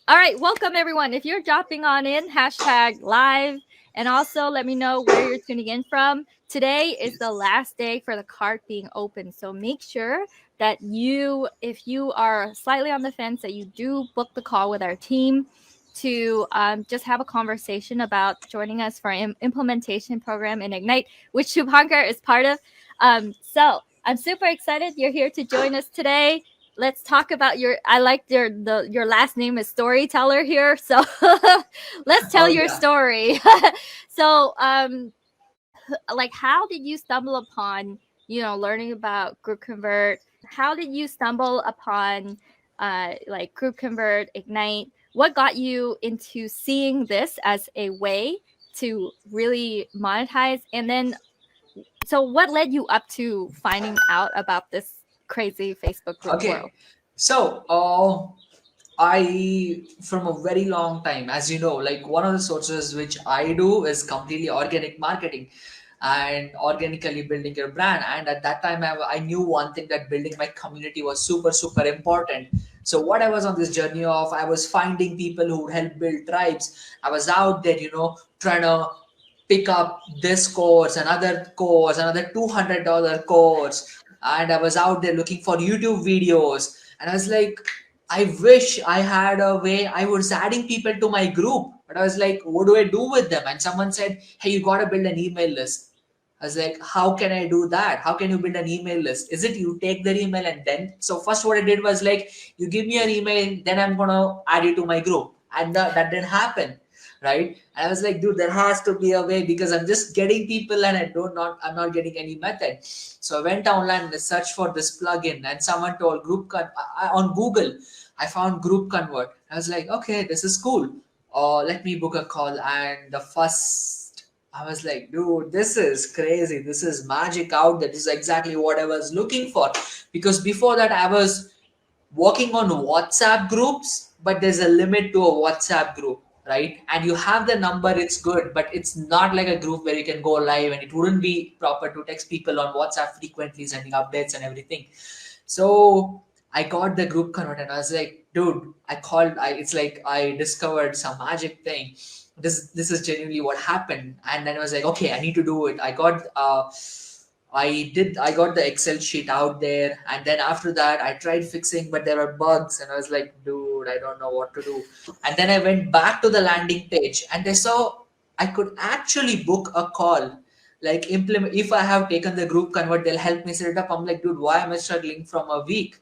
All right, welcome everyone. If you're dropping on in, hashtag live, and also let me know where you're tuning in from. Today is the Yes. last day for the cart being open, so make sure that if you are slightly on the fence, that you do book the call with our team to just have a conversation about joining us for an implementation program in Ignite, which Shubhankar is part of. So I'm super excited you're here to join us today. Let's talk about I like your last name is storyteller here, so let's tell Oh your yeah. story. So like, how did you stumble upon learning about GroupConvert? How did you stumble upon like GroupConvert, Ignite? What got you into seeing this as a way to really monetize? And then, so what led you up to finding out about this crazy Facebook group world? Okay. So, I from a very long time, as you know, like one of the sources which I do is completely organic marketing and organically building your brand. And at that time, I knew one thing, that building my community was super, super important. So what I was on this journey of, I was finding people who would help build tribes. I was out there, trying to pick up this course, another $200 course. And I was out there looking for YouTube videos. And I was like, I wish I had a way. I was adding people to my group, but I was like, what do I do with them? And someone said, hey, you got to build an email list. I was like, how can I do that? How can you build an email list? Is it you take their email and then? So first what I did was like, you give me your email, then I'm going to add you to my group. And that didn't happen. Right. And I was like, dude, there has to be a way, because I'm just getting people and I'm not getting any method. So I went online and searched for this plugin, and someone told on Google. I found GroupConvert. I was like, okay, this is cool. Let me book a call. And the first, I was like, dude, this is crazy. This is magic out there. This is exactly what I was looking for. Because before that, I was working on WhatsApp groups, but there's a limit to a WhatsApp group, right? And you have the number, it's good, but it's not like a group where you can go live, and it wouldn't be proper to text people on WhatsApp frequently, sending updates and everything. So I got the group convert, and I was like, dude, it's like I discovered some magic thing. This is genuinely what happened. And then I was like, okay, I need to do it. I got the Excel sheet out there, and then after that, I tried fixing, but there were bugs, and I was like, dude, I don't know what to do. And then I went back to the landing page, and I saw I could actually book a call, like implement. If I have taken the group convert, they'll help me set it up. I'm like, dude, why am I struggling from a week?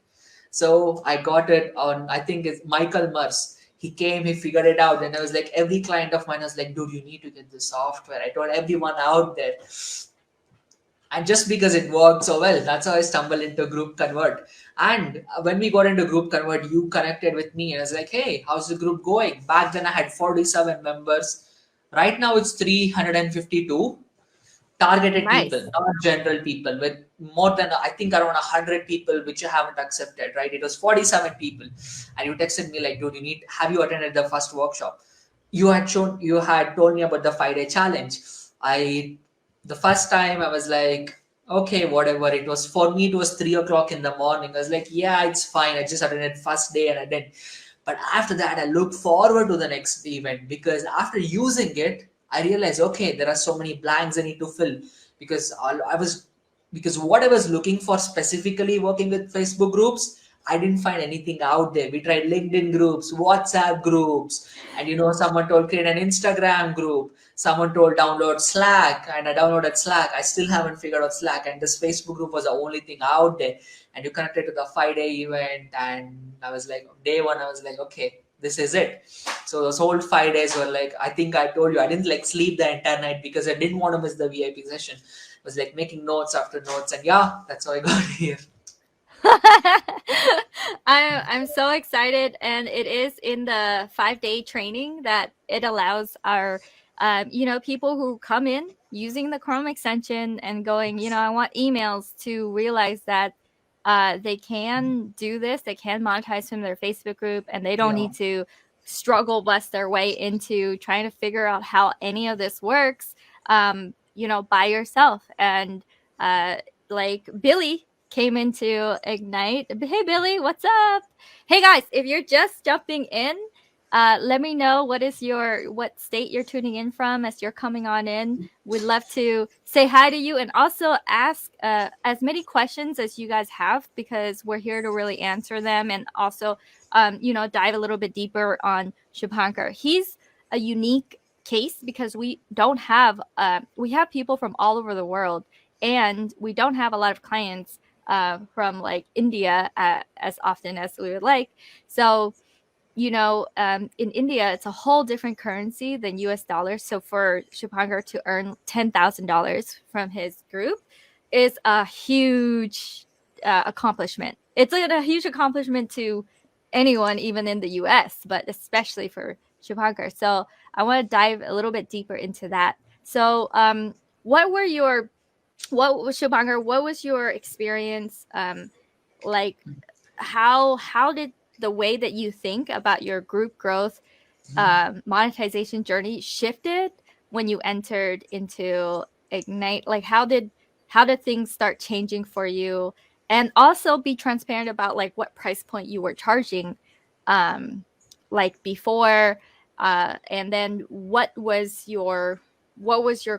So I got it on, I think it's Michael Murs. He came, he figured it out, and I was like, every client of mine was like, dude, you need to get the software. I told everyone out there, and just because it worked so well, that's how I stumbled into GroupConvert. And when we got into GroupConvert, you connected with me, and I was like, hey, how's the group going? Back then I had 47 members. Right now it's 352 targeted people, Nice. not general people, with more than, I think, around 100 people which you haven't accepted, right? It was 47 people. And you texted me like, dude, have you attended the first workshop? You had told me about the 5-day challenge. I The first time I was like, okay, whatever. It was, for me, it was 3 o'clock in the morning. I was like, yeah, it's fine. I just attended first day and I did. But after that, I looked forward to the next event, because after using it, I realized, okay, there are so many blanks I need to fill, because because what I was looking for specifically working with Facebook groups, I didn't find anything out there. We tried LinkedIn groups, WhatsApp groups, and someone told create an Instagram group. Someone told download Slack, and I downloaded Slack. I still haven't figured out Slack, and this Facebook group was the only thing out there. And you connected to the 5-day event, and I was like, day one, I was like, okay, this is it. So those whole 5 days were like, I think I told you, I didn't like sleep the entire night because I didn't want to miss the VIP session. I was like making notes after notes, and yeah, that's how I got here. I'm so excited, and it is in the 5-day training that it allows our people who come in using the Chrome extension and going, I want emails, to realize that they can do this, they can monetize from their Facebook group, and they don't Yeah. need to struggle bust their way into trying to figure out how any of this works, by yourself. And like Billy came into Ignite. Hey, Billy, what's up? Hey, guys, if you're just jumping in, Let me know what state you're tuning in from as you're coming on in. We'd love to say hi to you and also ask as many questions as you guys have because we're here to really answer them and also, dive a little bit deeper on Shubhankar. He's a unique case because we have people from all over the world and we don't have a lot of clients from like India as often as we would like. So in India, it's a whole different currency than US dollars. So for Shubhankar to earn $10,000 from his group is a huge accomplishment. It's a huge accomplishment to anyone, even in the US, but especially for Shubhankar. So I want to dive a little bit deeper into that. So, what were your, what was Shubhankar, what was your experience? Like, how did the way that you think about your group growth monetization journey shifted when you entered into Ignite? Like how did things start changing for you? And also be transparent about like what price point you were charging like before, and then what was your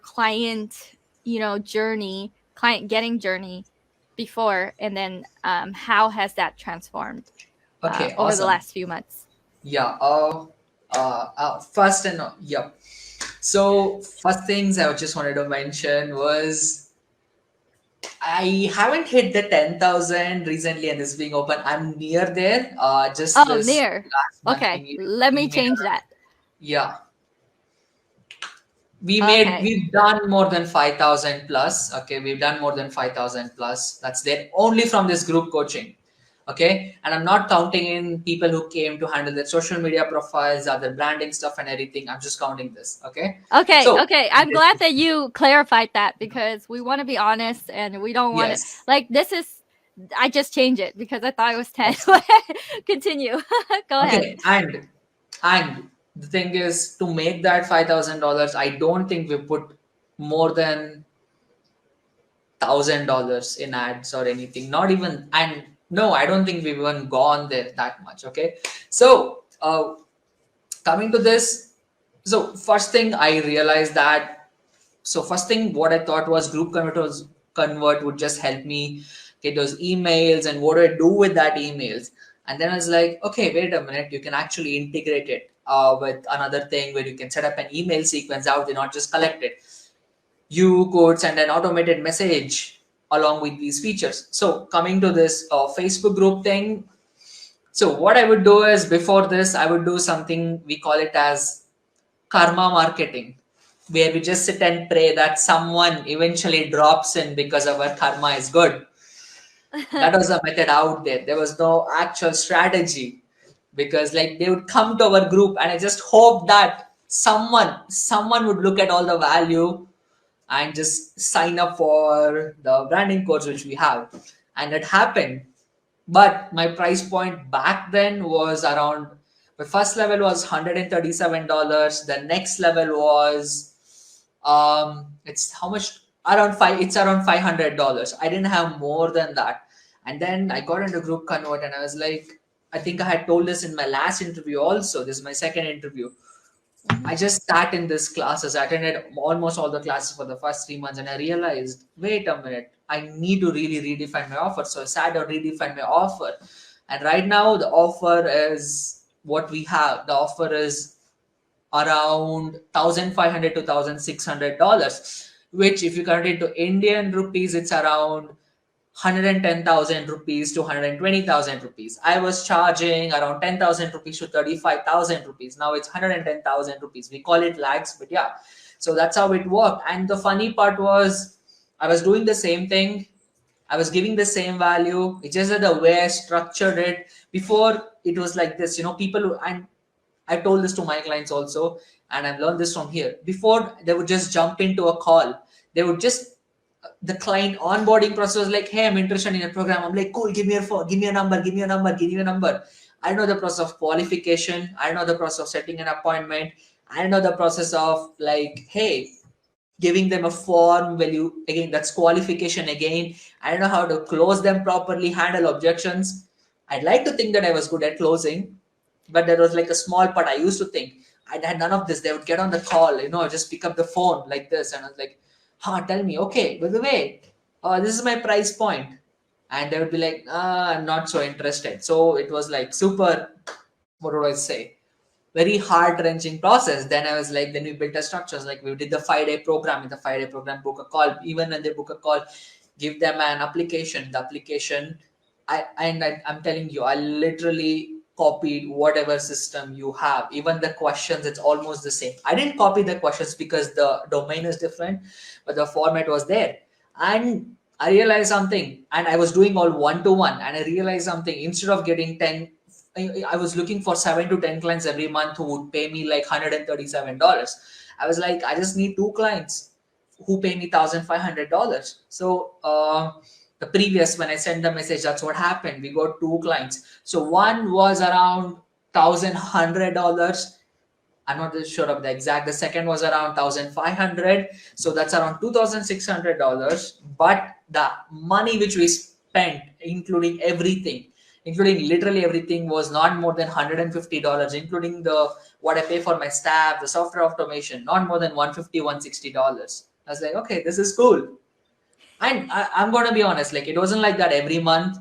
client journey, client getting journey before, and then how has that transformed Okay, over the awesome. last few months? Yeah. First and yeah. So first things I just wanted to mention was I haven't hit the 10,000 recently, and this being open, I'm near there. Just Oh, this near. last month, Okay, let we me made change around, that. yeah, Okay. we've done more than 5,000 plus. Okay, we've done more than 5,000 plus. That's there only from this group coaching. Okay, and I'm not counting in people who came to handle their social media profiles, other branding stuff, and everything. I'm just counting this. Okay, Okay, so okay. I'm glad that you clarified that because we want to be honest and we don't want to yes, like this is I just changed it because I thought it was 10. awesome. Continue. Go ahead. Okay, and the thing is to make that $5,000, I don't think we put more than $1,000 in ads or anything. Not even, and no, I don't think we've even gone there that much. Okay, so coming to this, so first thing I realized that, so first thing what I thought was Convert would just help me get those emails and what do I do with that emails. And then I was like, okay, wait a minute, you can actually integrate it with another thing where you can set up an email sequence out there, not just collect it. You could send an automated message along with these features. So coming to this Facebook group thing, so what I would do is before this, I would do something we call it as karma marketing, where we just sit and pray that someone eventually drops in because our karma is good. That was a method out there. There was no actual strategy because like they would come to our group and I just hope that someone would look at all the value and just sign up for the branding course which we have. And it happened. But my price point back then was around, my first level was $137. The next level was it's how much, around five, it's around $500. I didn't have more than that. And then I got into GroupConvert and I was like, I think I had told this in my last interview also. This is my second interview. Mhm. I just sat in this classes. I attended almost all the classes for the first 3 months, and I realized, wait a minute, I need to really redefine my offer. So I sat down, redefined my offer, and right now the offer is what we have. The offer is around 1,500 to $1,600, which if you convert it to Indian rupees, it's around 110,000 rupees to 120,000 rupees. I was charging around 10,000 rupees to 35,000 rupees. Now it's 110,000 rupees. We call it lakhs, but yeah. So that's how it worked. And the funny part was, I was doing the same thing. I was giving the same value. It's just that the way I structured it before, it was like this. People and I told this to my clients also, and I've learned this from here. Before, they would just jump into a call. They would just the client onboarding process was like, hey, I'm interested in a program. I'm like, cool, give me your phone, give me a number, give me a number, give me a number. I know the process of qualification. I know the process of setting an appointment. I know the process of like, hey, giving them a form value again. That's qualification again. I don't know how to close them properly, handle objections. I'd like to think that I was good at closing, but there was like a small part. I used to think I had none of this. They would get on the call, just pick up the phone like this, and I was like, tell me, okay, by the way, this is my price point. And they would be like, I'm not so interested. So it was like super, what do I say? Very heart wrenching process. Then I was like, then we built the structures. Like we did the 5-day program. In the 5-day program, book a call. Even when they book a call, give them an application. The application, I'm telling you, I literally copied whatever system you have. Even the questions, it's almost the same. I didn't copy the questions because the domain is different, but the format was there. And I realized something, and I was doing all one to one, and I realized something. Instead of getting 10, I was looking for 7 to 10 clients every month who would pay me like $137. I was like, I just need 2 clients who pay me $1,500. So the previous, when I sent the message, that's what happened. We got 2 clients. So one was around $1,100. I'm not sure of the exact. The second was around 1,500. So that's around $2,600. But the money which we spent, including literally everything, was not more than $150, including the what I pay for my staff, the software automation, not more than $150, $160. I was like, okay, this is cool. And I'm gonna be honest, like it wasn't like that every month.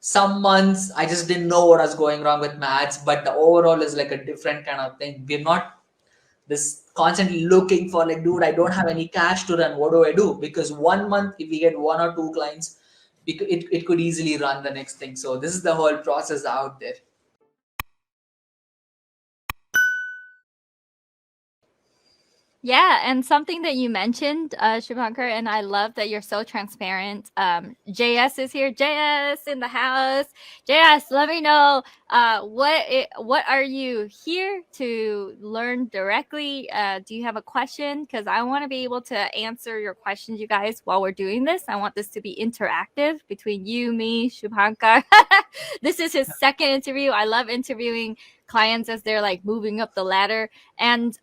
Some months I just didn't know what was going wrong with maths, but the overall is like a different kind of thing. We're not this constantly looking for like, dude, I don't have any cash to run. What do I do? Because one month, if we get 1 or 2 clients, it could easily run the next thing. So this is the whole process out there. Yeah, and something that you mentioned, Shubhankar, and I love that you're so transparent. JS is here. JS in the house. JS, let me know what are you here to learn directly? Do you have a question? Because I want to be able to answer your questions, you guys, while we're doing this. I want this to be interactive between you, me, Shubhankar. This is his second interview. I love interviewing clients as they're like moving up the ladder, and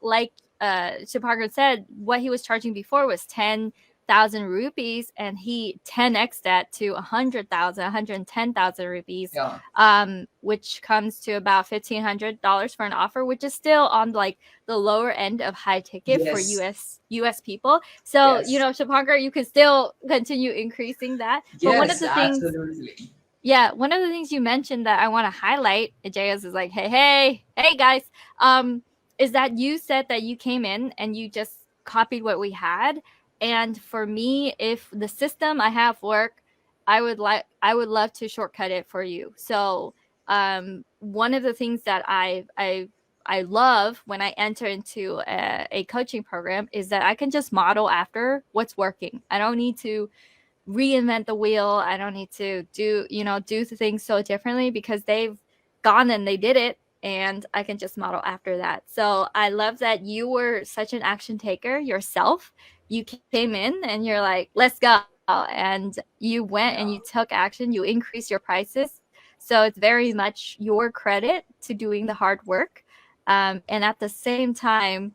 like Shubhankar said, what he was charging before was 10,000 rupees, and he 10x that to 100,000, 110,000 rupees, Yeah. which comes to about $1,500 for an offer, which is still on like the lower end of high ticket for Yes. US people. So Yes. Shubhankar, you can still continue increasing that. But one of Yes. the things Absolutely. yeah, one of the things you mentioned that I want to highlight, JS is like, hey guys, is that you said that you came in and you just copied what we had. And for me, if the system I have work, I would love to shortcut it for you. So one of the things that I love when I enter into a coaching program is that I can just model after what's working. I don't need to reinvent the wheel. I don't need to do things so differently because they've gone and they did it, and I can just model after that. So I love that you were such an action taker yourself. You came in and you're like, let's go. And you went and you Yeah. took action, you increased your prices. So it's very much your credit to doing the hard work. And at the same time,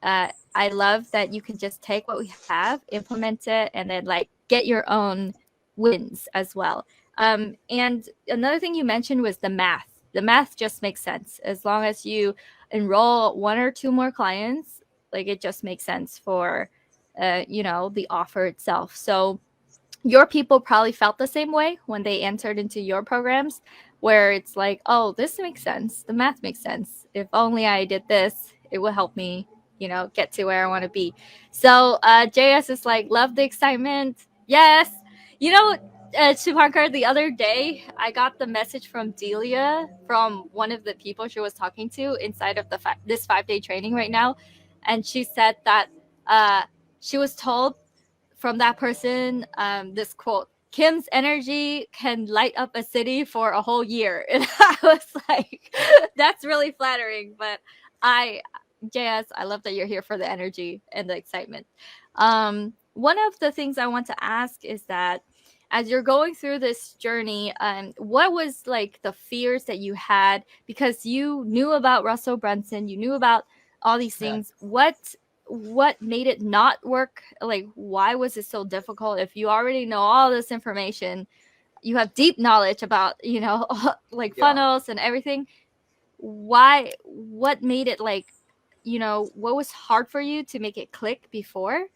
I love that you can just take what we have, implement it, and then like get your own wins as well. And another thing you mentioned was the math. The math just makes sense as long as you enroll 1 or 2 more clients. Like it just makes sense for, the offer itself. So your people probably felt the same way when they entered into your programs, where it's like, oh, this makes sense. The math makes sense. If only I did this, it will help me, get to where I want to be. So JS is like, love the excitement. Yes. You know, Shubhankar, the other day, I got the message from Delia, from one of the people she was talking to inside of this 5-day training right now. And she said that she was told from that person this quote: Kim's energy can light up a city for a whole year. And I was like, that's really flattering. But I JS, I love that you're here for the energy and the excitement. One of the things I want to ask is that as you're going through this journey, what was like the fears that you had, because you knew about Russell Brunson, you knew about all these Yeah. things. What made it not work? Like, why was it so difficult? If you already know all this information, you have deep knowledge about, like Yeah. funnels and everything. why, what made it like, you know, what was hard for you to make it click before,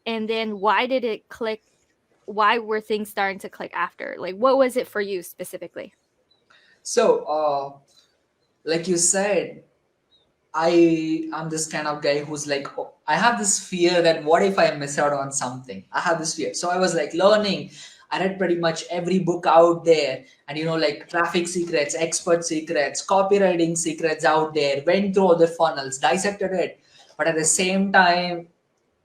and then why did it click, why were things starting to click after? Like, what was it for you specifically? So, like you said, I'm this kind of guy who's like, oh, I have this fear that what if I miss out on something? I have this fear. So I was like learning. I read pretty much every book out there, and like traffic secrets, expert secrets, copywriting secrets out there, went through all the funnels, dissected it. But at the same time,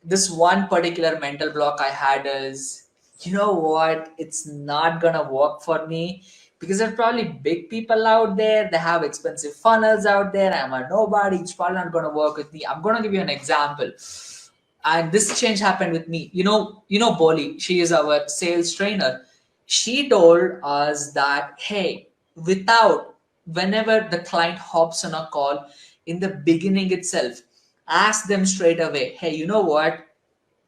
this one particular mental block I had is, you know what, it's not gonna work for me because there are probably big people out there. They have expensive funnels out there. I'm a nobody. It's probably not gonna work with me. I'm gonna give you an example. And this change happened with me. Bolly, she is our sales trainer. She told us that, hey, without whenever the client hops on a call in the beginning itself, ask them straight away, hey, you know what?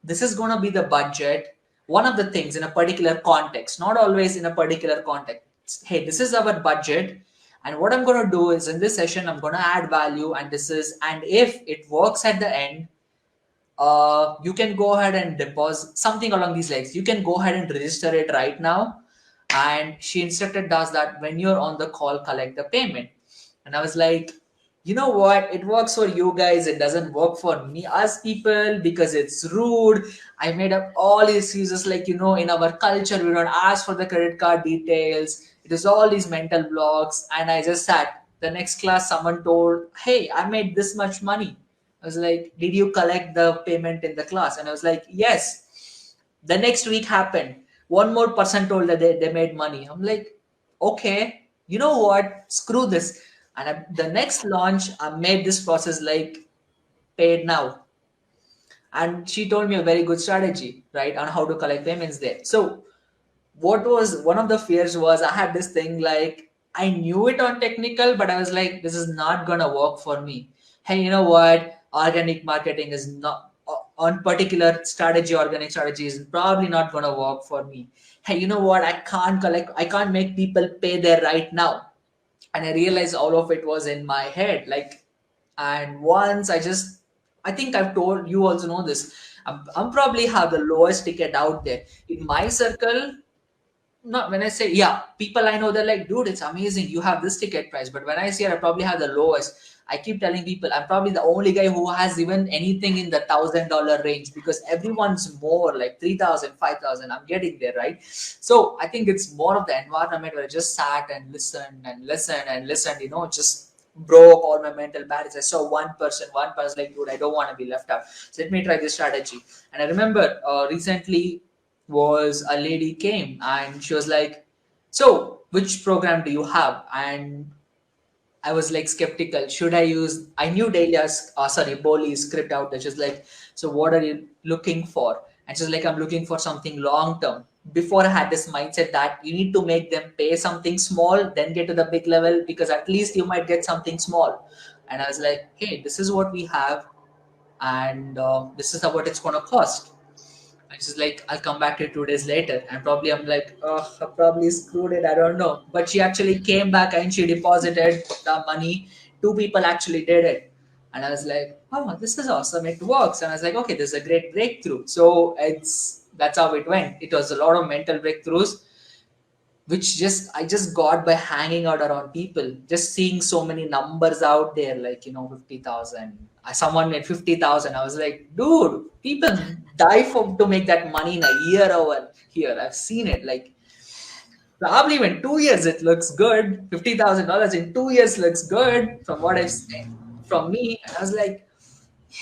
This is going to be the budget. One of the things in a particular context, not always in a particular context. Hey, this is our budget. And what I'm going to do is in this session, I'm going to add value. And if it works at the end, you can go ahead and deposit something along these lines. You can go ahead and register it right now. And she instructed us that when you're on the call, collect the payment. And I was like, you know what? It works for you guys. It doesn't work for me, us people, because it's rude. I made up all these excuses like, in our culture, we don't ask for the credit card details. It is all these mental blocks. And I just sat. The next class, someone told, hey, I made this much money. I was like, did you collect the payment in the class? And I was like, yes. The next week happened. One more person told that they made money. I'm like, okay, you know what? Screw this. And the next launch, I made this process like paid now. And she told me a very good strategy, right, on how to collect payments there. So what was one of the fears was I had this thing like I knew it on technical, but I was like, this is not gonna work for me. Hey, you know what? Organic marketing is not on particular strategy, organic strategy is probably not gonna work for me. Hey, you know what? I can't make people pay there right now. And I realized all of it was in my head. Like, and once I think I've told you also know this. I'm probably have the lowest ticket out there in my circle. Not when I say, yeah, people I know, they're like, dude, it's amazing. You have this ticket price. But when I say I probably have the lowest, I keep telling people I'm probably the only guy who has even anything in the $1,000 range because everyone's more like 3,000, 5,000. I'm getting there, right? So I think it's more of the environment where I just sat and listened and listened and listened, just broke all my mental barriers. I saw one person like, dude, I don't want to be left out. So let me try this strategy. And I remember recently was a lady came and she was like, so which program do you have? And I was like skeptical. Should I use? I knew Delia's, Boli's script out there. She's like, so what are you looking for? And she's like, I'm looking for something long term. Before I had this mindset that you need to make them pay something small, then get to the big level because at least you might get something small. And I was like, hey, this is what we have, and this is what it's gonna cost. And she's like, I'll come back to you 2 days later. And probably I'm like, oh, I probably screwed it. I don't know. But she actually came back and she deposited the money. Two people actually did it. And I was like, oh, this is awesome. It works. And I was like, okay, this is a great breakthrough. So that's how it went. It was a lot of mental breakthroughs which just I just got by hanging out around people, just seeing so many numbers out there, like 50,000. Someone made 50,000. I was like, dude, people die for to make that money in a year over here. I've seen it. Like probably in 2 years it looks good. $50,000 in 2 years looks good from what I've seen from me. And I was like,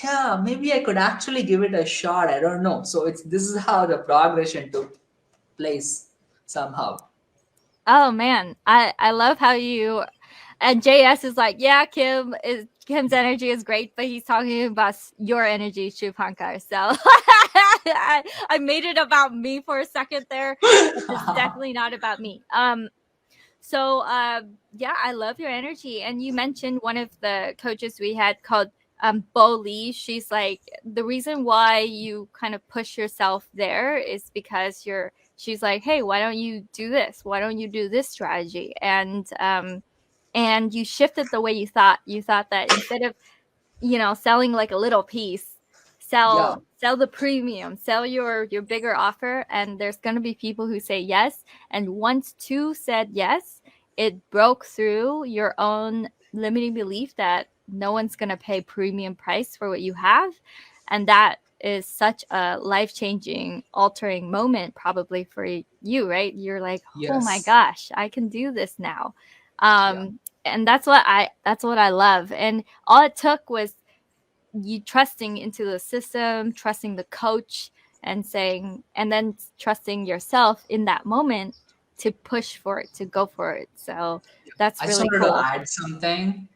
yeah, maybe I could actually give it a shot. I don't know. So this is how the progression took place somehow. Oh man, I love how you, and JS is like, yeah, Kim's energy is great, but he's talking about your energy, Shubhankar. So I made it about me for a second there, but it's definitely not about me. So yeah, I love your energy. And you mentioned one of the coaches we had called Bo Lee. She's like, the reason why you kind of push yourself there is because she's like, hey, why don't you do this? Why don't you do this strategy? And and you shifted the way you thought that instead of, selling like a little piece, Yeah, sell the premium, sell your bigger offer, and there's going to be people who say yes. And once two said yes, it broke through your own limiting belief that no one's going to pay premium price for what you have. And that is such a life-changing, altering moment probably for you, right? You're like, oh my yes, gosh, I can do this now. yeah. And that's what I love. And all it took was you trusting into the system, trusting the coach, and saying, and then trusting yourself in that moment to push for it, to go for it. So that's I just really wanted to cool. add something.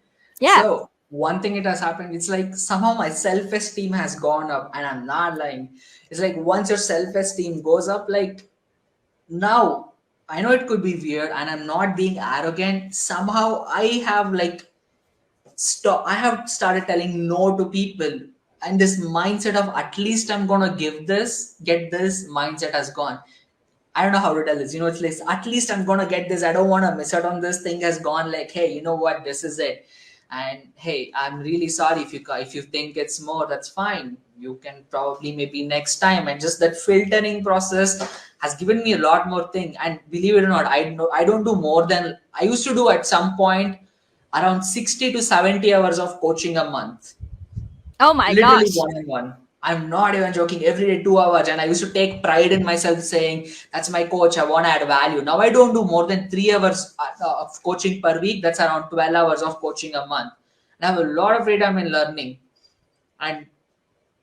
Yeah. So one thing it has happened, it's like somehow my self-esteem has gone up, and I'm not lying. It's like once your self-esteem goes up, like now I know it could be weird, and I'm not being arrogant. Somehow I have started telling no to people, and this mindset of at least I'm gonna get this mindset has gone. I don't know how to tell this. It's like at least I'm gonna get this. I don't want to miss out on this thing. Has gone like, hey, you know what? This is it. And hey, I'm really sorry if you think it's more. That's fine. You can probably maybe next time. And just that filtering process has given me a lot more thing. And believe it or not, I don't do more than I used to do at some point around 60 to 70 hours of coaching a month, Oh my literally gosh. one on one. I'm not even joking. Every day 2 hours, and I used to take pride in myself saying that's my coach. I want to add value. Now I don't do more than 3 hours of coaching per week. That's around 12 hours of coaching a month, and I have a lot of free time in learning. And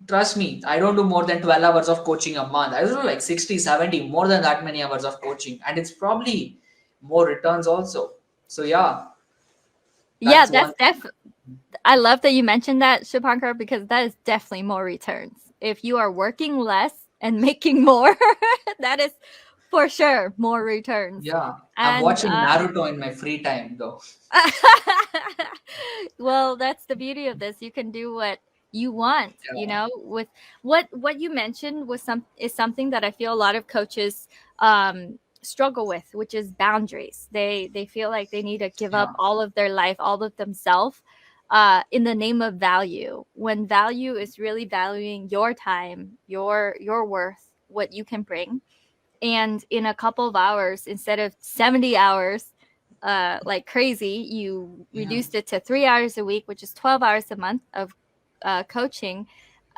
trust me, I don't do more than 12 hours of coaching a month. I do like 60, 70, more than that many hours of coaching, and it's probably more returns also. So yeah, Yeah, that's that's one. I love that you mentioned that, Shubhankar, because that is definitely more returns. If you are working less and making more, that is for sure more returns. Yeah, I'm And watching Naruto in my free time though. well, that's the beauty of this. You can do what you want, Yeah, with what you mentioned is something that I feel a lot of coaches struggle with, which is boundaries. They feel like they need to give up yeah, all of their life, all of themselves, in the name of value. When value is really valuing your time, your worth, what you can bring, and in a couple of hours instead of 70 hours, like crazy, you yeah, reduced it to 3 hours a week, which is 12 hours a month of coaching.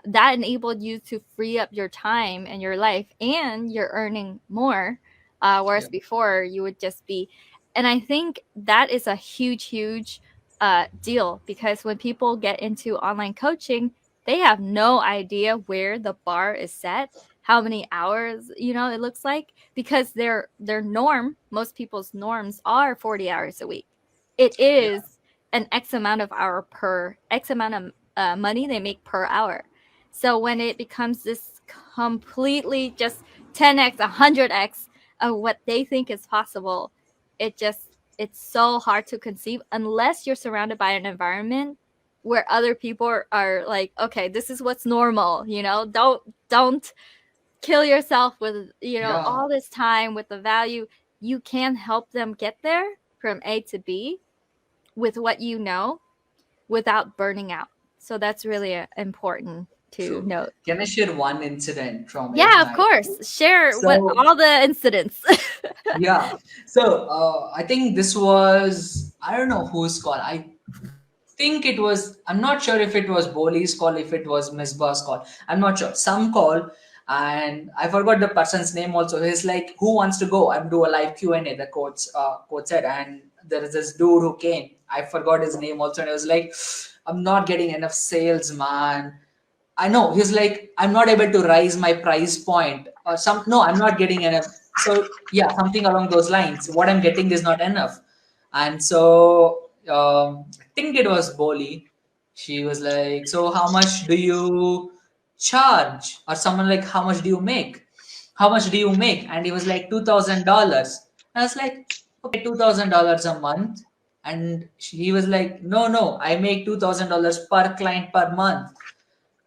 That enabled you to free up your time and your life, and you're earning more, yeah, whereas before you would just be. And I think that is a huge deal, because when people get into online coaching, they have no idea where the bar is set, how many hours it looks like, because their norm, most people's norms are 40 hours a week. It yeah, is an x amount of hour per x amount of money they make per hour. So when it becomes this completely just 10x, 100x of what they think is possible, it's so hard to conceive unless you're surrounded by an environment where other people are like, okay, this is what's normal. Don't kill yourself with yeah. all this time with the value. You can help them get there from A to B with what without burning out. So that's really important to True. note. Can I share one incident from it? Yeah, of My course. Share what so all the incidents. yeah. So I think this was I don't know whose call. I think it was. I'm not sure if it was Boli's call, if it was Miss Ba's call. I'm not sure. Some call, and I forgot the person's name. Also, he's like, "Who wants to go?" I'm do a live Q&A. The coach said, and there is this dude who came. I forgot his name also, and I was like, "I'm not getting enough sales, man." I know he's like, I'm not able to raise my price point or some. No, I'm not getting enough. So yeah, something along those lines. What I'm getting is not enough, and so I think it was Boli. She was like, so how much do you charge? Or someone like, how much do you make? How much do you make? And he was like $2,000. I was like, okay, $2,000 a month. And he was like, no, no, I make $2,000 per client per month.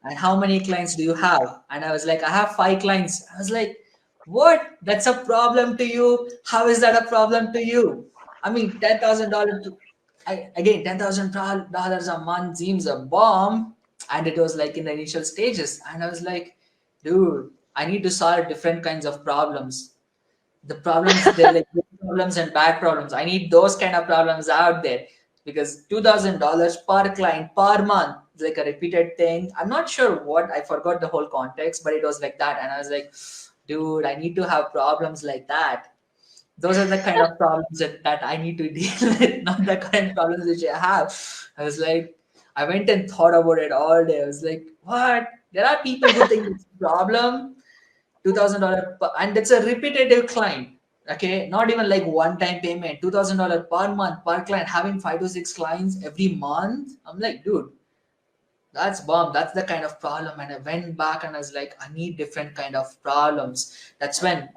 And how many clients do you have? And I was like, I have 5 clients. I was like, what? That's a problem to you? How is that a problem to you? I mean, $10,000. again, $10,000 a month seems a bomb, and it was like in the initial stages, and I was like, dude, I need to solve different kinds of problems. The problems, they're like good problems and bad problems. I need those kind of problems out there, because $2,000 per client per month is like a repeated thing. I'm not sure what, I forgot the whole context, but it was like that, and I was like, dude, I need to have problems like that. Those are the kind of problems that I need to deal with, not the current problems which I have. I was like, I went and thought about it all day. I was like, what? There are people who think it's a problem, $2,000, and it's a repetitive client. Okay, not even like one-time payment. $2,000 per month per client, having 5 to 6 clients every month. I'm like, dude, that's bomb. That's the kind of problem. And I went back and I was like, I need different kind of problems. That's when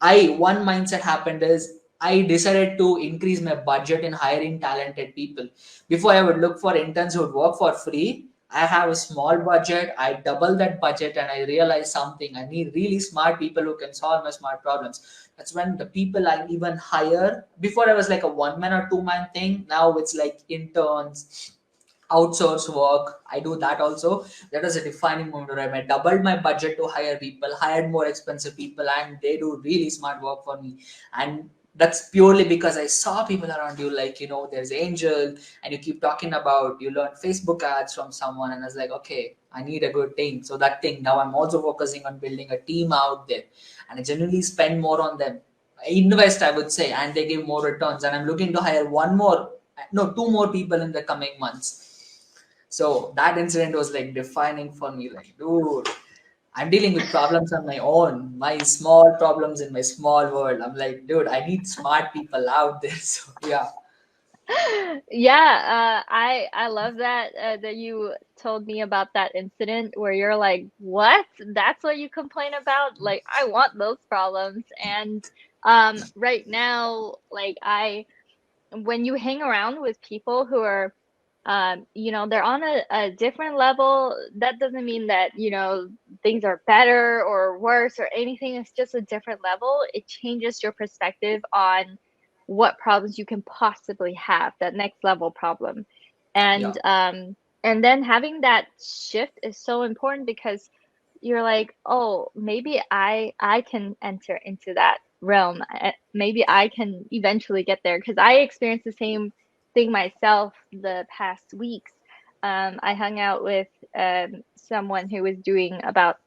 one mindset happened is I decided to increase my budget in hiring talented people. Before I would look for interns who would work for free. I have a small budget. I double that budget and I realized something. I need really smart people who can solve my smart problems. That's when the people I even hire. Before I was like a one man or two man thing. Now it's like interns, outsource work. I do that also. That was a defining moment where I doubled my budget to hire people, hired more expensive people, and they do really smart work for me. And that's purely because I saw people around you, like, there's Angel, and you keep talking about you learn Facebook ads from someone, and I was like, okay, I need a good thing. So that thing, now I'm also focusing on building a team out there, and I generally spend more on them. I invest, I would say, and they give more returns. And I'm looking to hire two more people in the coming months. So that incident was like defining for me. Like, dude, I'm dealing with problems on my own, my small problems in my small world. I'm like, dude, I need smart people out there. So yeah, Yeah, I love that that you told me about that incident where you're like, "What? That's what you complain about? Like, I want those problems." And right now, like when you hang around with people who are they're on a different level, that doesn't mean that, things are better or worse or anything. It's just a different level. It changes your perspective on what problems you can possibly have, that next level problem. yeah, And then having that shift is so important because you're like, oh, maybe I can enter into that realm. Maybe I can eventually get there because I experienced the same thing myself the past weeks. I hung out with someone who was doing about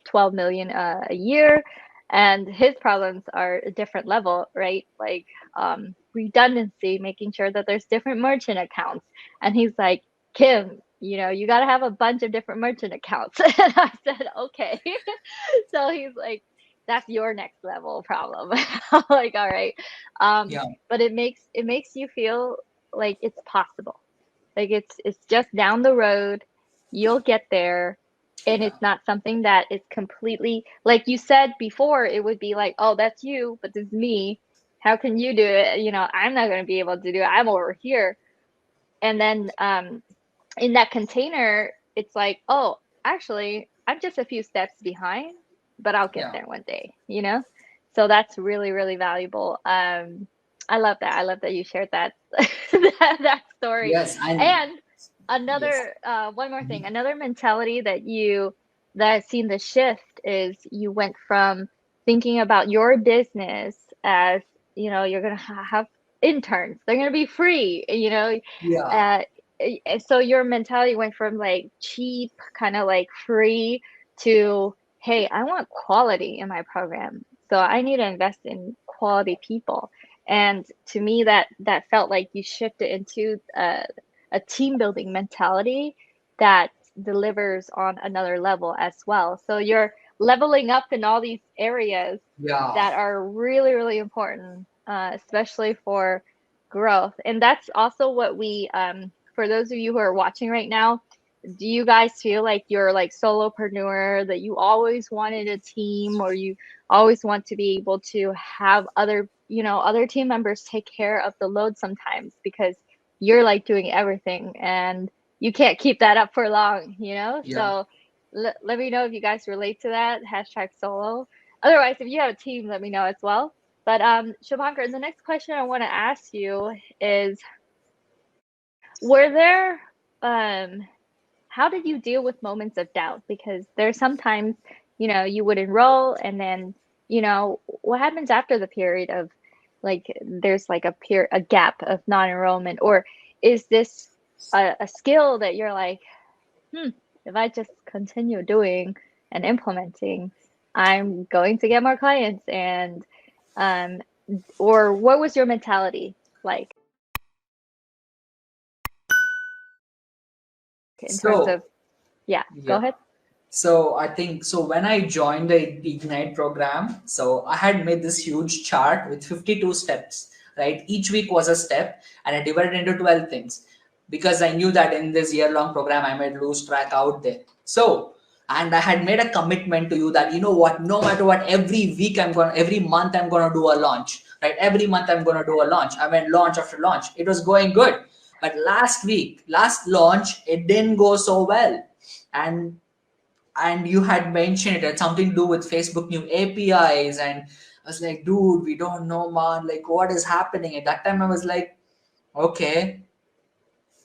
12 million a year, and his problems are a different level, right? Like redundancy, making sure that there's different merchant accounts. And he's like, Kim, you got to have a bunch of different merchant accounts. And I said, okay. So he's like, that's your next level problem. I'm like, all right. yeah, But it makes you feel like it's possible. Like it's just down the road. You'll get there. And yeah, it's not something that is completely, like you said before, it would be like, oh, that's you, but this is me. How can you do it? I'm not going to be able to do it. I'm over here. And then in that container, it's like, oh, actually, I'm just a few steps behind, but I'll get yeah. there one day. So that's really, really valuable. I love that. I love that you shared that that story. Yes, and And yes. another one more thing, another mentality that I've seen the shift is you went from thinking about your business as, you're gonna have interns. They're gonna be free. Yeah, Uh, so your mentality went from like cheap, kind of like free to, hey, I want quality in my program. So I need to invest in quality people. And to me, that felt like you shifted into a team building mentality that delivers on another level as well. So you're leveling up in all these areas yeah, that are really, really important, especially for growth. And that's also what for those of you who are watching right now, do you guys feel like you're like solopreneur, that you always wanted a team, or you always want to be able to have other team members take care of the load sometimes because you're like doing everything and you can't keep that up for long? yeah. So let me know if you guys relate to that. Hashtag solo. Otherwise, if you have a team, let me know as well. But Shubhankar, the next question I want to ask you is Were there how did you deal with moments of doubt? Because there's sometimes, you would enroll and then, what happens after the period of like there's like a gap of non-enrollment, or is this a skill that you're like, hmm, if I just continue doing and implementing, I'm going to get more clients and um or what was your mentality like in terms of So yeah, go yeah. ahead. So I think so when I joined the Ignite program, so I had made this huge chart with 52 steps, right? Each week was a step and I divided into 12 things because I knew that in this year-long program I might lose track out there. So, and I had made a commitment to you that you know what, no matter what, every month I'm gonna do a launch, right? Every month I'm gonna do a launch. I went launch after launch. It was going good. But last week, last launch, it didn't go so well. And you had mentioned it had something to do with Facebook new APIs, and I was like, dude, we don't know, man. Like, what is happening? At that time, I was like, okay.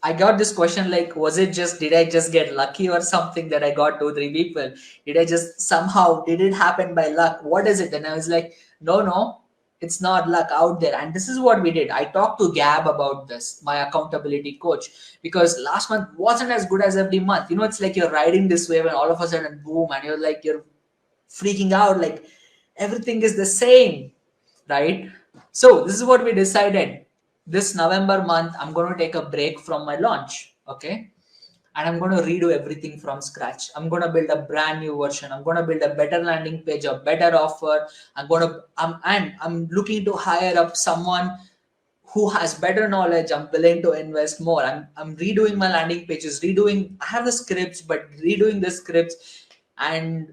I got this question like, was it just, did I just get lucky or something that I got two, three people? Did I just somehow, did it happen by luck? What is it? And I was like, no, no, it's not luck out there. And this is what we did. I talked to Gab about this, my accountability coach, because last month wasn't as good as every month. You know, it's like you're riding this wave and all of a sudden, boom, and you're freaking out like everything is the same, right? So this is what we decided. This November month, I'm going to take a break from my launch, okay? And I'm going to redo everything from scratch. I'm going to build a brand new version. I'm going to build a better landing page, a better offer. I'm looking to hire up someone who has better knowledge. I'm willing to invest more. I'm redoing my landing pages, redoing. I have the scripts, but redoing the scripts, and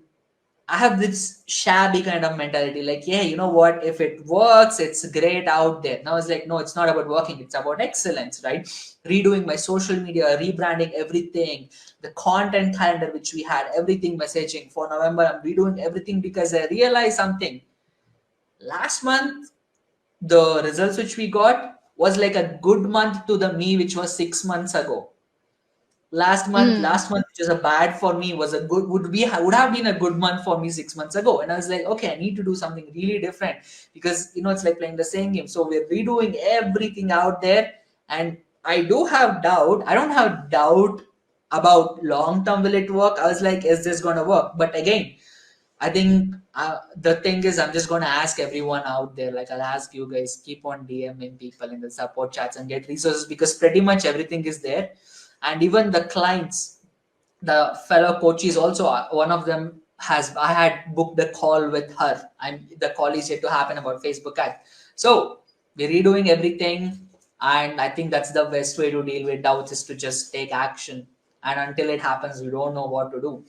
I have this shabby kind of mentality, like, yeah, you know what? If it works, it's great out there. Now it's like, no, it's not about working, it's about excellence, right? Redoing my social media, rebranding everything, the content calendar which we had, everything messaging for November. I'm redoing everything because I realized something. Last month, the results which we got was like a good month to the me, which was 6 months ago. Mm. Last month which was a bad for me was a good would have been a good month for me 6 months ago, and I was like, okay, I need to do something really different, because you know it's like playing the same game. So we're redoing everything out there, and I do have doubt. I don't have doubt about long term will it work. I was like, is this gonna work? But again, I think the thing is, I'm just going to ask everyone out there, like I'll ask you guys, keep on DMing people in the support chats and get resources, because pretty much everything is there. And even the clients, the fellow coaches also, one of them has, I had booked a call with her. The call is yet to happen about Facebook ad. So we're redoing everything. And I think that's the best way to deal with doubts, is to just take action. And until it happens, we don't know what to do.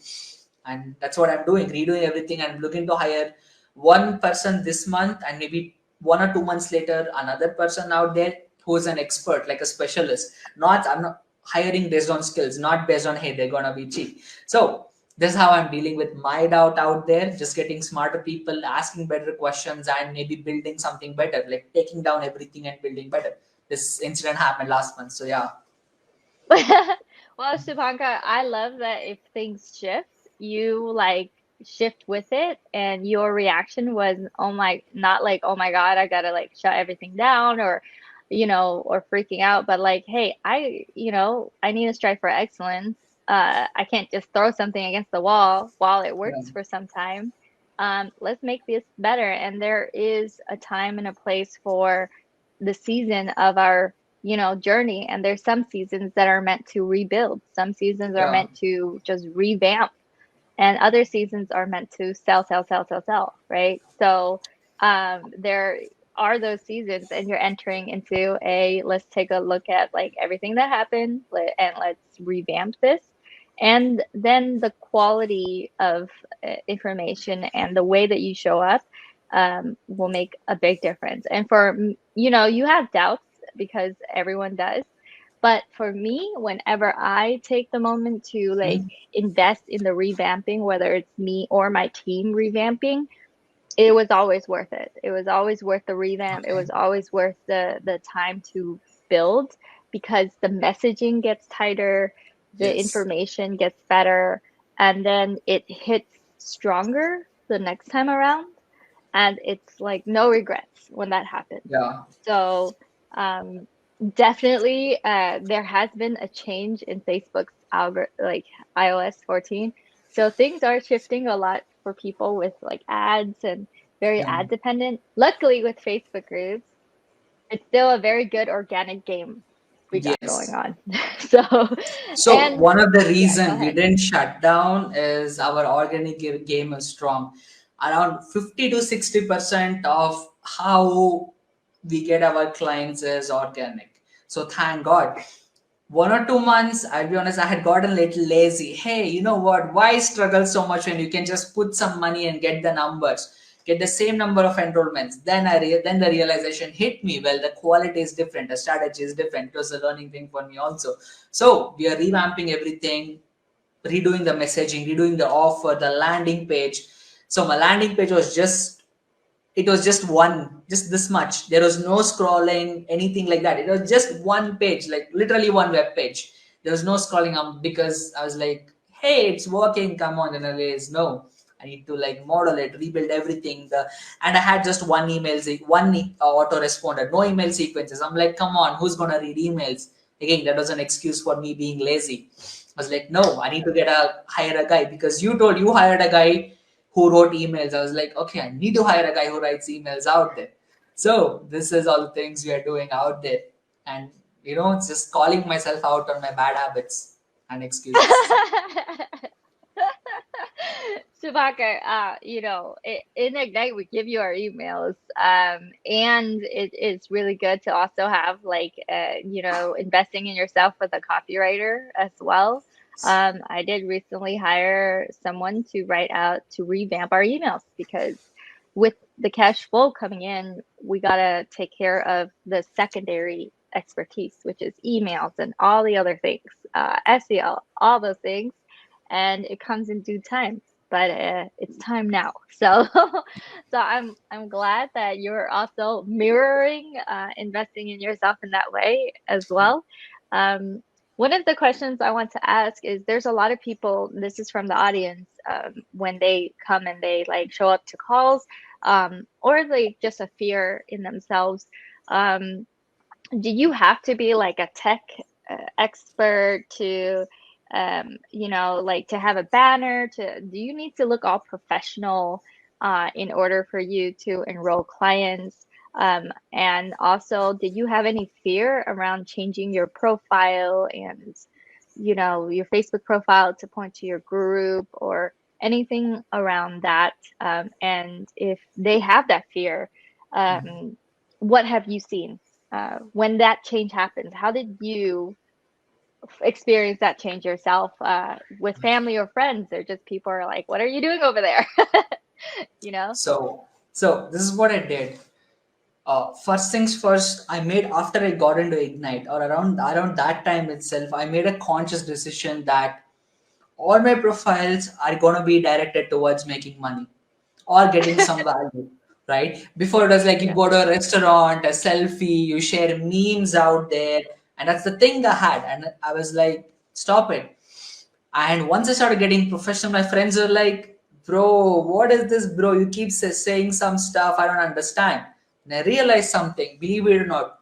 And that's what I'm doing, redoing everything. I'm looking to hire one person this month, and maybe 1 or 2 months later another person out there who is an expert, like a specialist. Not, I'm not hiring based on skills, not based on, hey, they're gonna be cheap. So this is how I'm dealing with my doubt out there, just getting smarter people, asking better questions, and maybe building something better, like taking down everything and building better. This incident happened last month, so yeah. Well, Shubhankar, I love that if things shift, you like shift with it, and your reaction was, oh my, not like, oh my God, I gotta like shut everything down or, or freaking out, but like, hey, I need to strive for excellence. I can't just throw something against the wall while it Yeah, works for some time. Let's make this better. And there is a time and a place for the season of our journey. And there's some seasons that are meant to rebuild. Some seasons are yeah, meant to just revamp, and other seasons are meant to sell, sell, sell, sell, sell, right? So there are those seasons, and you're entering into a let's take a look at like everything that happened and let's revamp this. And then the quality of information and the way that you show up will make a big difference. And for, you have doubts because everyone does. But for me, whenever I take the moment to like mhm, invest in the revamping, whether it's me or my team revamping, it was always worth it. It was always worth the revamp. It okay, was always worth the time to build. because the messaging gets tighter, the Yes. information gets better, and then it hits stronger the next time around. And it's like no regrets when that happens. Yeah. So um, definitely, there has been a change in Facebook's like iOS 14. So things are shifting a lot for people with like ads and very Yeah. ad dependent. Luckily, with Facebook groups, it's still a very good organic game we got going Yes. on. So, So and one of the yeah, go reason we ahead. didn't shut down is our organic game is strong. Around 50 to 60% of how we get our clients is organic. So thank God. 1 or 2 months, I'll be honest, I had gotten a little lazy. Hey, you know what? Why struggle so much when you can just put some money and get the numbers, get the same number of enrollments? Then the realization hit me. Well, the quality is different, the strategy is different. It was a learning thing for me also. So we are revamping everything, redoing the messaging, redoing the offer, the landing page. So my landing page was just, it was just one, just this much. There was no scrolling, anything like that. It was just one page, like literally one web page. There was no scrolling up because I was like, hey, it's working, come on. And I realized, no, I need to like model it, rebuild everything. And I had just one email, autoresponder, no email sequences. I'm like, come on, who's gonna read emails? Again, that was an excuse for me being lazy. I was like, no, I need to hire a guy, because you told you hired a guy who wrote emails. I was like, okay, I need to hire a guy who writes emails out there. So this is all the things we are doing out there. And it's just calling myself out on my bad habits and excuses. Shubhankar, in Ignite, we give you our emails, and it is really good to also have like, investing in yourself with a copywriter as well. I did recently hire someone to write out to revamp our emails because with the cash flow coming in, we gotta take care of the secondary expertise, which is emails and all the other things, SEO, all those things, and it comes in due time. But it's time now. So, so I'm glad that you're also mirroring, investing in yourself in that way as well. Um, One of the questions I want to ask is there's a lot of people, this is from the audience, when they come and they like show up to calls, or like just a fear in themselves. Um, do you have to be like a tech expert to, like to have a banner? Do you need to look all professional in order for you to enroll clients? And also, did you have any fear around changing your profile and, your Facebook profile to point to your group or anything around that? And if they have that fear, what have you seen when that change happens? How did you experience that change yourself, with family or friends, or just people are like, what are you doing over there? you know So this is what I did. First things first, I made, after I got into Ignite, or around that time itself, I made a conscious decision that all my profiles are going to be directed towards making money or getting some value, right? Before, it was like you yeah. go to a restaurant, a selfie, you share memes out there, and that's the thing I had. And I was like, stop it. And once I started getting professional, my friends were like, bro, what is this, bro? You keep saying some stuff I don't understand. And I realized something, believe it or not,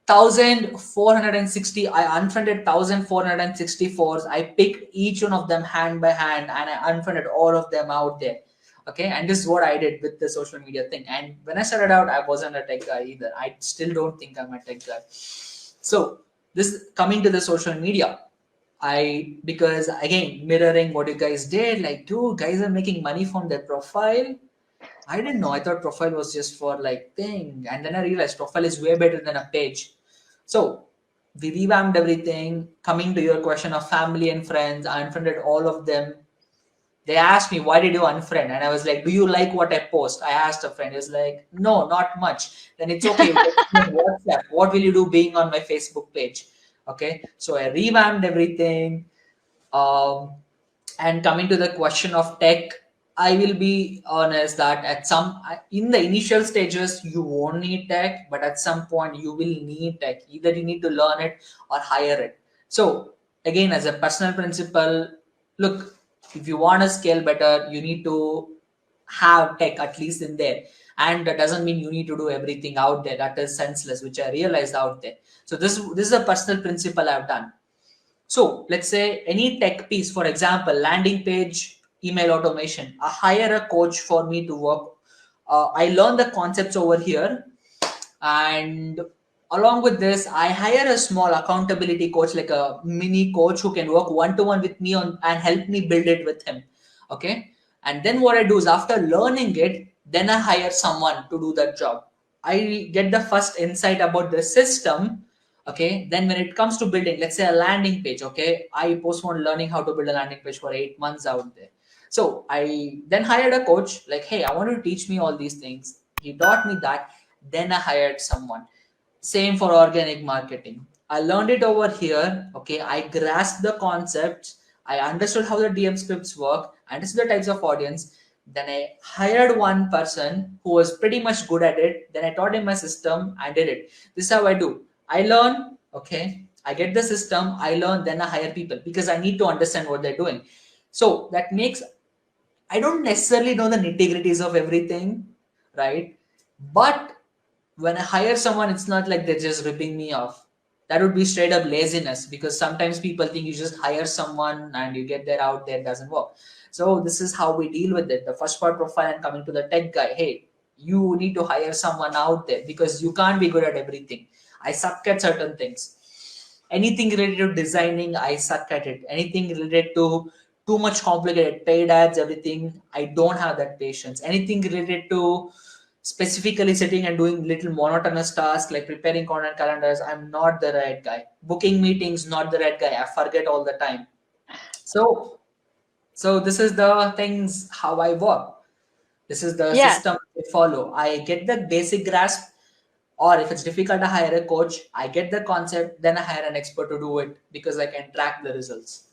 1460, I unfriended 1464s. I picked each one of them hand by hand and I unfriended all of them out there. Okay, and this is what I did with the social media thing. And when I started out, I wasn't a tech guy either. I still don't think I'm a tech guy. So this, coming to the social media, because again, mirroring what you guys did, like, dude, guys are making money from their profile. I didn't know. I thought profile was just for like thing. And then I realized profile is way better than a page. So we revamped everything. Coming to your question of family and friends, I unfriended all of them. They asked me, why did you unfriend? And I was like, do you like what I post? I asked a friend. He was like, no, not much. Then it's okay. You text me on WhatsApp. What will you do being on my Facebook page? Okay. So I revamped everything. Um, and coming to the question of tech, I will be honest that at some in the initial stages you won't need tech, but at some point you will need tech. Either you need to learn it or hire it. So again, as a personal principle, look, if you want to scale better, you need to have tech at least in there. And that doesn't mean you need to do everything out there. That is senseless, which I realized out there. So this is a personal principle I've done. So let's say any tech piece, for example, landing page, email automation, I hire a coach for me to work. I learn the concepts over here, and along with this, I hire a small accountability coach, like a mini coach who can work one to one with me on and help me build it with him. Okay. And then what I do is after learning it, then I hire someone to do that job. I get the first insight about the system. Okay. Then when it comes to building, let's say a landing page, okay, I postponed learning how to build a landing page for 8 months out there. So I then hired a coach, like, hey, I want you to teach me all these things. He taught me that. Then I hired someone. Same for organic marketing. I learned it over here. Okay. I grasped the concepts. I understood how the DM scripts work. I understood the types of audience. Then I hired one person who was pretty much good at it. Then I taught him my system and did it. This is how I do. I learn. Okay. I get the system. I learn. Then I hire people because I need to understand what they're doing. So that makes, I don't necessarily know the nitty gritties of everything, right? But when I hire someone, it's not like they're just ripping me off. That would be straight up laziness, because sometimes people think you just hire someone and you get there out there, it doesn't work. So this is how we deal with it. The first part profile and coming to the tech guy. Hey, you need to hire someone out there because you can't be good at everything. I suck at certain things. Anything related to designing, I suck at it. Anything related to too much complicated paid ads, everything, I don't have that patience. Anything related to specifically sitting and doing little monotonous tasks like preparing content calendars, I'm not the right guy. Booking meetings, not the right guy. I forget all the time. So this is the things how I work. This is the Yeah. system I follow. I get the basic grasp, or if it's difficult to hire a coach, I get the concept, then I hire an expert to do it because I can track the results.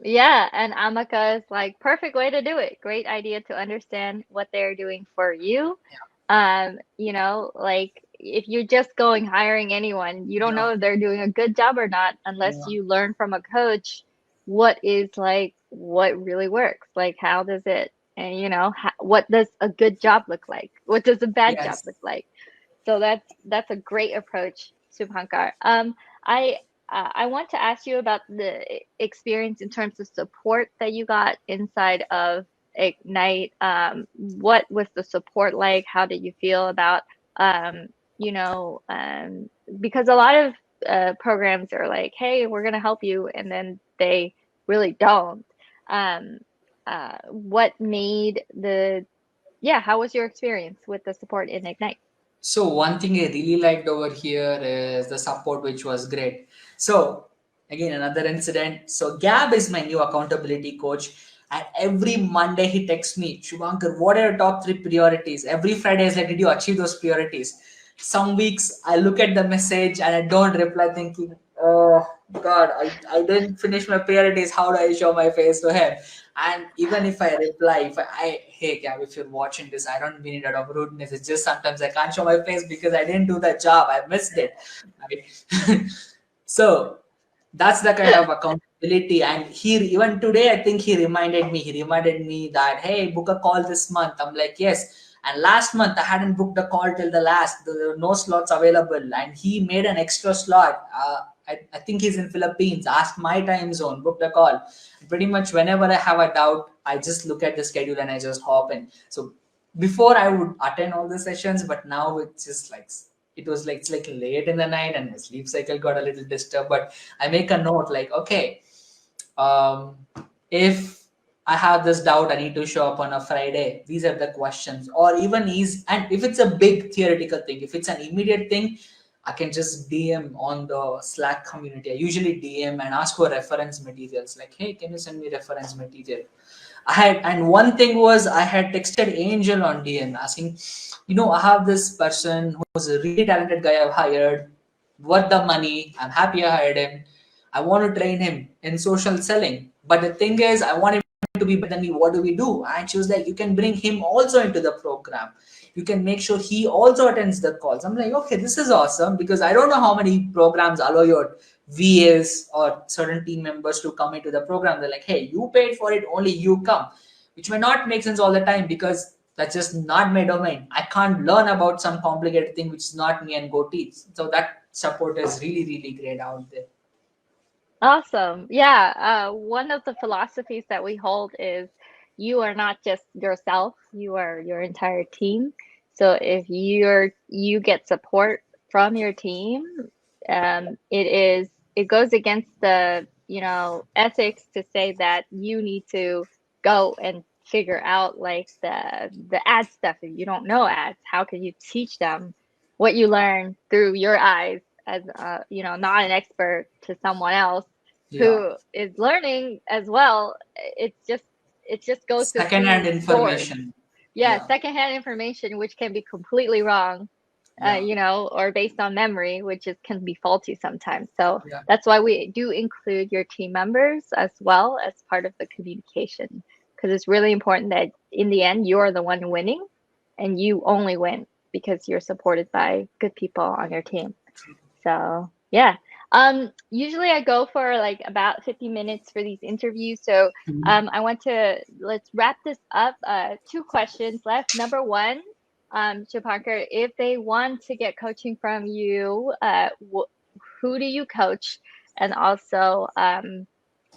Yeah, and Amaka is like perfect way to do it. Great idea to understand what they're doing for you. Like if you're just going hiring anyone, you don't Yeah. know if they're doing a good job or not unless Yeah. you learn from a coach what is like what really works. Like how does it and what does a good job look like? What does a bad job Yes. look like? So that's a great approach, Subhankar. I I want to ask you about the experience in terms of support that you got inside of Ignite. What was the support like? How did you feel about um, you know, because a lot of programs are like, "Hey, we're going to help you," and then they really don't. Um, what made the yeah? How was your experience with the support in Ignite? So one thing I really liked over here is the support, which was great. So again, another incident. So Gab is my new accountability coach, and every Monday he texts me, Shubhankar, what are your top 3 priorities? Every Friday is like, did you achieve those priorities? Some weeks I look at the message and I don't reply, thinking, oh God, I didn't finish my priorities. How do I show my face to him? And even if I reply, if hey Gab, if you're watching this, I don't mean it out of rudeness. It's just sometimes I can't show my face because I didn't do that job. I missed it. Right? So that's the kind of accountability. And he even today, I think he reminded me. He reminded me that hey, book a call this month. I'm like yes. And last month I hadn't booked a call till the last. There were no slots available, and he made an extra slot. I think he's in Philippines. Asked my time zone, booked a call. Pretty much whenever I have a doubt, I just look at the schedule and I just hop in. So before I would attend all the sessions, but now it's just like it was like it's like late in the night and my sleep cycle got a little disturbed. But I make a note like, okay, um, if I have this doubt, I need to show up on a Friday. These are the questions, or even easy. And if it's a big theoretical thing, if it's an immediate thing, I can just DM on the Slack community. I usually DM and ask for reference materials. Like, hey, can you send me reference material? And one thing was I had texted Angel on DM asking, I have this person who's a really talented guy I've hired, worth the money. I'm happy I hired him. I want to train him in social selling. But the thing is, I want him to be better than me, what do we do? And she was like, you can bring him also into the program. You can make sure he also attends the calls. I'm like, okay, this is awesome, because I don't know how many programs allow your VAs or certain team members to come into the program. They're like, hey, you paid for it, only you come, which may not make sense all the time, because that's just not my domain. I can't learn about some complicated thing which is not me and go teach. So that support is really, really great out there. Awesome. Yeah. One of the philosophies that we hold is you are not just yourself, you are your entire team. So if you get support from your team, it goes against the, ethics to say that you need to go and figure out like the ad stuff. If you don't know ads, how can you teach them what you learn through your eyes as not an expert to someone else Yeah. who is learning as well? It just goes to Second-hand two doors. information. Yeah, Yeah. secondhand information, which can be completely wrong, Yeah. or based on memory, which can be faulty sometimes. So Yeah. that's why we do include your team members as well as part of the communication, because it's really important that in the end, you're the one winning, and you only win because you're supported by good people on your team. So yeah. Usually I go for like about 50 minutes for these interviews. So Mhm. let's wrap this up. Two questions left. Number one, Shubhankar, if they want to get coaching from you, who do you coach? And also,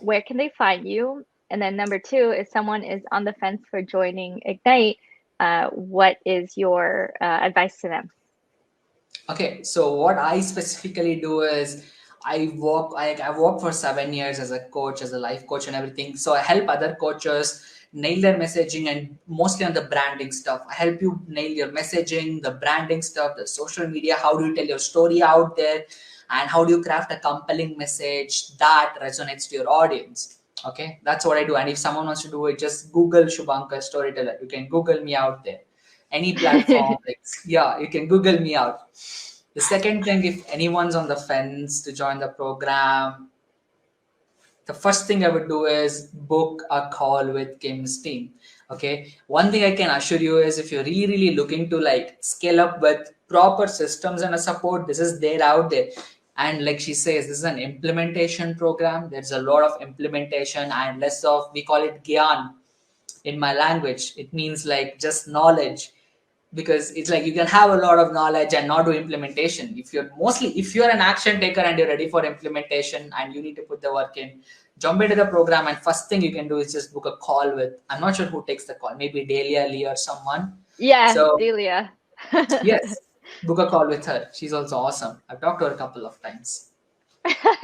where can they find you? And then number two, if someone is on the fence for joining Ignite, what is your advice to them? Okay, so what I specifically do is I worked for 7 years as a coach, as a life coach and everything. So I help other coaches nail their messaging, and mostly on the branding stuff. I help you nail your messaging, the branding stuff, the social media. How do you tell your story out there, and how do you craft a compelling message that resonates to your audience? Okay, that's what I do. And if someone wants to do it, just Google Shubhankar Storyteller. You can Google me out there, any platform. Like, yeah, you can Google me out. The second thing, if anyone's on the fence to join the program, the first thing I would do is book a call with Kim's team. Okay. One thing I can assure you is, if you're really, really looking to like scale up with proper systems and a support, this is there out there. And like she says, this is an implementation program. There's a lot of implementation and less of, we call it gyan in my language. It means like just knowledge, because it's like you can have a lot of knowledge and not do implementation. If you're an action taker and you're ready for implementation and you need to put the work in, jump into the program, and first thing you can do is just book a call with, I'm not sure who takes the call, maybe Delia Lee or someone. Yeah, So Delia. yes, book a call with her. She's also awesome. I've talked to her a couple of times.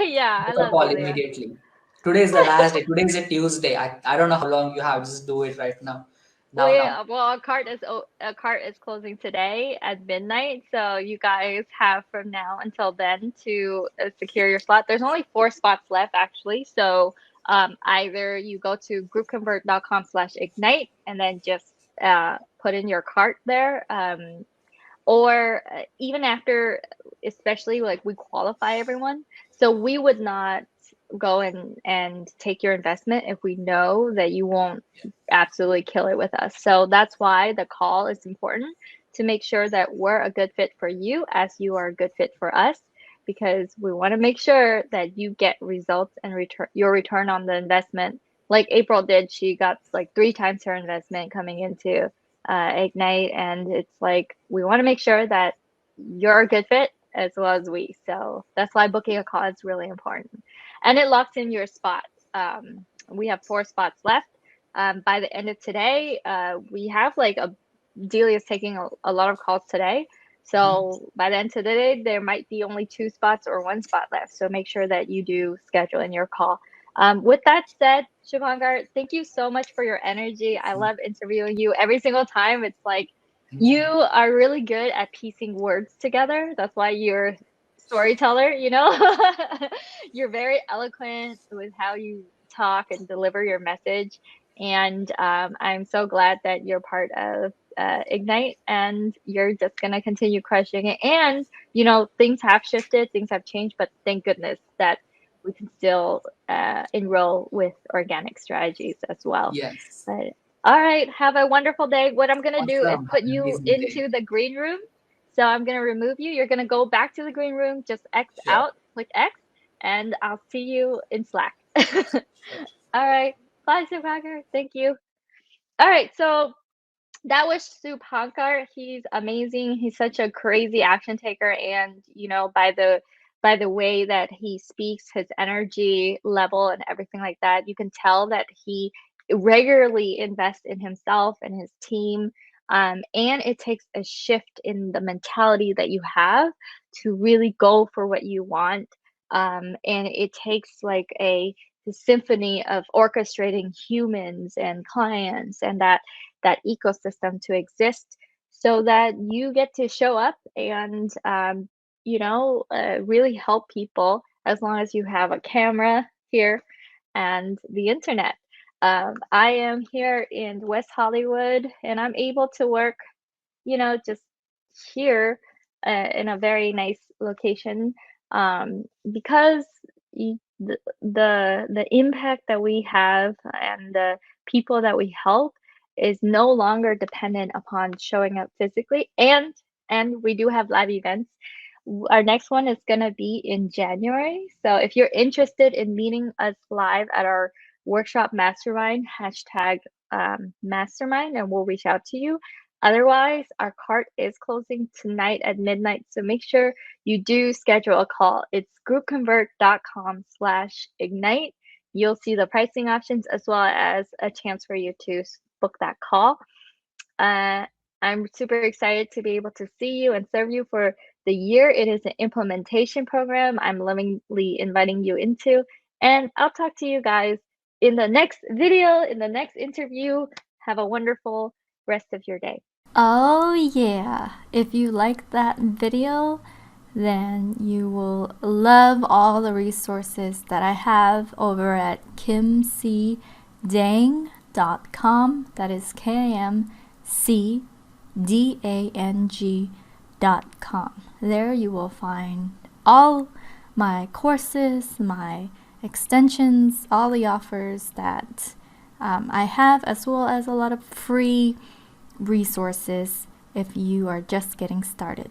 Yeah, I Book a love call Delia. immediately. Today is the last day. Today is a Tuesday. I don't know how long you have. Just do it right now. Now. Our cart is closing today at midnight, so you guys have from now until then to secure your slot. There's only 4 spots left actually, so either you go to groupconvert.com/ignite and then just put in your cart there, or even after, especially like we qualify everyone, so we would not go and take your investment if we know that you won't absolutely kill it with us. So that's why the call is important, to make sure that we're a good fit for you as you are a good fit for us, because we want to make sure that you get results and return on the investment like April did. She got like 3 times her investment coming into Ignite, and it's like we want to make sure that you're a good fit as well as we. So that's why booking a call is really important, and it locks in your spot. We have 4 spots left. By the end of today, we have like Delia is taking a lot of calls today. Mhm. So by the end of the day, there might be only 2 spots or 1 spot left. So make sure that you do schedule in your call. With that said, Shubhankar, thank you so much for your energy. I love interviewing you every single time. It's like Thank you you. are really good at piecing words together. That's why you're a storyteller, You're very eloquent with how you talk and deliver your message. And I'm so glad that you're part of Ignite, and you're just going to continue crushing it. And, things have shifted, things have changed, but thank goodness that we can still enroll with organic strategies as well. Yes. But all right, have a wonderful day. What I'm gonna do is Awesome. Have put an you amazing day. into the green room. So I'm gonna remove you. You're gonna go back to the green room, just X Sure. out, click X, and I'll see you in Slack. Sure. All right. Bye, Subhankar. Thank you. All right, so that was Shubhankar. He's amazing. He's such a crazy action taker, and by the way that he speaks, his energy level and everything like that, you can tell that he regularly invests in himself and his team. And it takes a shift in the mentality that you have to really go for what you want. And it takes like a the symphony of orchestrating humans and clients and that ecosystem to exist so that you get to show up and really help people as long as you have a camera here and the internet. I am here in West Hollywood and I'm able to work, just here in a very nice location, because the impact that we have and the people that we help is no longer dependent upon showing up physically, and we do have live events. Our next one is going to be in January. So if you're interested in meeting us live at our workshop mastermind, hashtag mastermind, and we'll reach out to you. Otherwise, our cart is closing tonight at midnight, so make sure you do schedule a call. It's groupconvert.com/ignite. You'll see the pricing options as well as a chance for you to book that call. Uh, I'm super excited to be able to see you and serve you for the year. It is an implementation program I'm lovingly inviting you into. And I'll talk to you guys in the next video, in the next interview. Have a wonderful rest of your day. Oh yeah, if you like that video, then you will love all the resources that I have over at kimcdang.com. That is KIMCDANG.com. There you will find all my courses, my extensions, all the offers that I have, as well as a lot of free resources if you are just getting started.